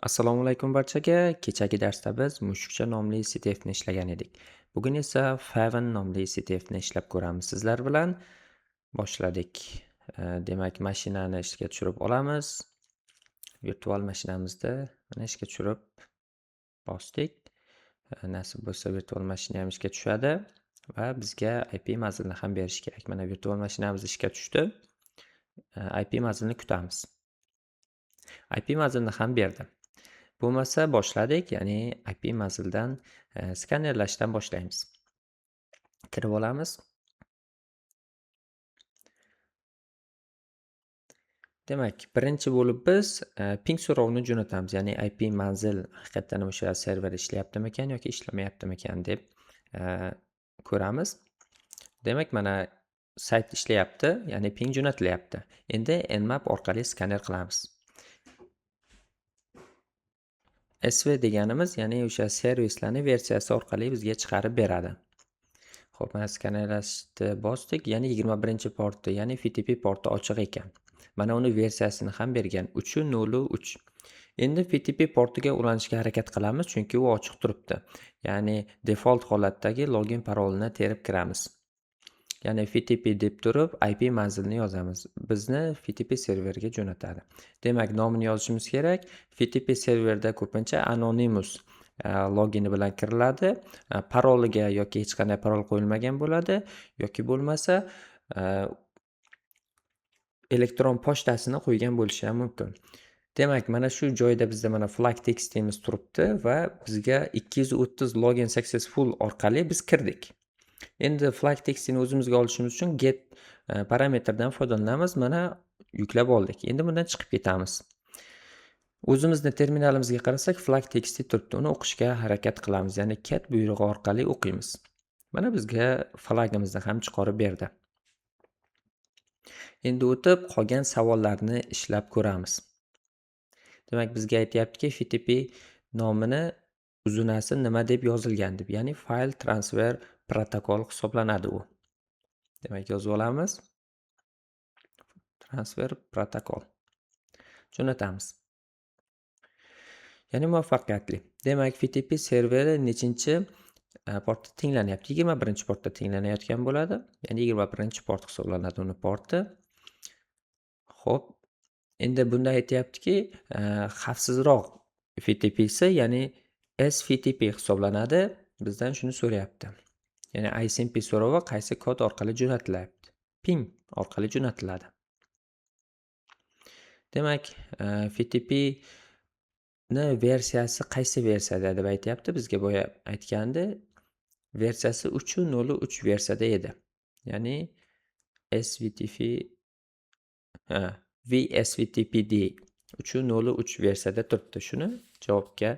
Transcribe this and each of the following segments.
Assalomu alaykum barchaga. Kechagi darsda biz mushukcha nomli CTFni ishlagan edik. Bugun esa Faven nomli CTFni ishlab ko'ramiz sizlar bilan. Boshladik. Demak, mashinani ishga tushirib olamiz. Virtual mashinamizda mana ishga tushirib bosdik. Nasib bo'lsa virtual mashina ham ishga tushadi va bizga IP manzilni ham berish kerak. Mana virtual mashinamiz ishga tushdi. IP manzilni kutamiz. IP manzilni ham berdi. Bo'lmasa boshladik, ya'ni IP manzildan skanerlashdan boshlaymiz. Kirib olamiz. Demak, birinchi bo'lib biz ping so'rovini jo'natamiz, ya'ni IP manzil haqiqatan o'sha server ishlayaptimikan yoki ishlamayaptimikan deb ko'ramiz. Demak, mana sayt ishlayapti, ya'ni ping jo'natilyapti. Endi Nmap orqali skaner qilamiz. SV deganimiz, ya'ni o'sha servislarning versiyasi orqali bizga chiqarib beradi. Xo'p, mana skanerlashni bosdik, ya'ni 21-porti, ya'ni FTP porti ochiq ekan. Mana uni versiyasini ham bergan 3.0.3. Endi FTP portiga ulanishga harakat qilamiz, chunki u ochiq turibdi. Ya'ni default holatdagi login parolini terib kiramiz. Ya'ni FTP deb turib IP manzilni yozamiz. Bizni FTP serverga jo'natadi. Demak, nomini yozishimiz kerak. FTP serverda ko'pincha anonymous logini bilan kiriladi. Paroliga yoki hech qanday parol qo'yilmagan bo'ladi yoki bo'lmasa elektron pochtasini qo'ygan bo'lishi ham mumkin. Demak, mana shu joyda bizda mana flag textimiz turibdi va bizga 230 login successful orqali biz kirdik. Endi flag textini o'zimizga olishimiz uchun get parametrdan foydalanamiz. Mana yuklab oldik. Endi bundan chiqib ketamiz. O'zimizni terminalimizga qarasak, flag texti turibdi. Uni o'qishga harakat qilamiz, ya'ni cat buyrug'i orqali o'qiymiz. Mana bizga flagimizni ham chiqarib berdi. Endi o'tib qolgan savollarni ishlab ko'ramiz. Demak, bizga aytayaptiki, FTP nomini uzunasi nima deb yozilgan deb, ya'ni file transfer protokol hisoblanadi u. Demak, yozib olamiz. Transfer protokol. Jo'natamiz. Ya'ni muvaffaqiyatli. Demak, FTP serveri nechinchi portda tinglanyapti? 21-portda tinglanayotgan bo'ladi. Ya'ni 21-port hisoblanadi uni porti. Xo'p, endi bunda aytayaptiki, xavfsizroq FTP'si, ya'ni SFTP hisoblanadi. Bizdan shuni so'rayapti. Ya'ni ISMP so'rovi qaysi kod orqali jo'natilyapti? Ping orqali jo'natiladi. Demak, FTP ni versiyasi qaysi versiyada deb aytayapti. Bizga boya aytgandi, versiyasi 3.0.3 versiyada edi. Ya'ni VSVTPD 3.0.3 versiyada turibdi. Shuni javobga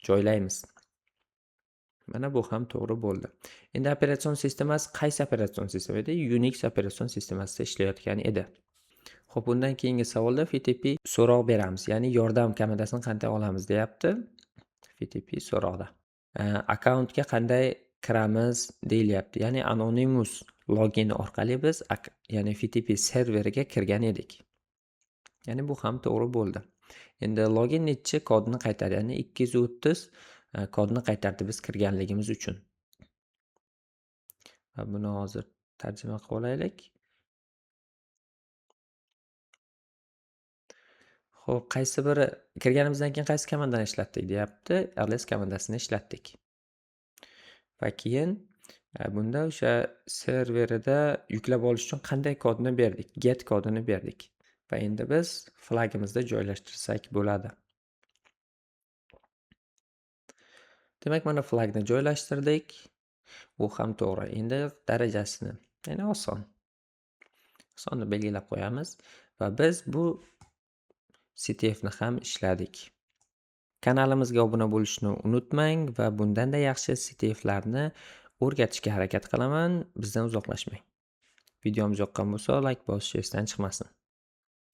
joylaymiz. Mana bu ham to'g'ri bo'ldi. Endi operatsion sistemasi qaysi operatsion sistema edi? Unix operatsion sistemasida ishlayotgan edi. Xo'p, undan keyingi savolda FTP so'roq beramiz, ya'ni yordam komandasini qanday olamiz deyapti. FTP so'roqda. Akkauntga qanday kiramiz deyilyapti. Ya'ni anonymous login orqali biz ya'ni FTP serveriga kirgan edik. Ya'ni bu ham to'g'ri bo'ldi. Endi login nechi kodni qaytardi, ya'ni 230 kodni qaytardi biz kirganligimiz uchun. Va buni hozir tarjima qilib olaylik. Xo'p, qaysi biri kirganimizdan keyin qaysi komandani ishlatdik deyapti. ls komandasini ishlatdik. Va keyin bunda o'sha serverida yuklab olish uchun qanday kodni berdik? Get kodini berdik. Va endi biz flagimizda joylashtirsak bo'ladi. Demak, mana flagni joylashtirdik. Bu ham to'g'ri. Endi darajasini, ya'ni osonni belgilab qo'yamiz va biz bu CTFni ham ishladik. Kanalimizga obuna bo'lishni unutmang va bundanda yaxshi CTFlarni o'rgatishga harakat qilaman. Bizdan uzoqlashmang. Videomiz yoqqan bo'lsa, like bosish esdan chiqmasin.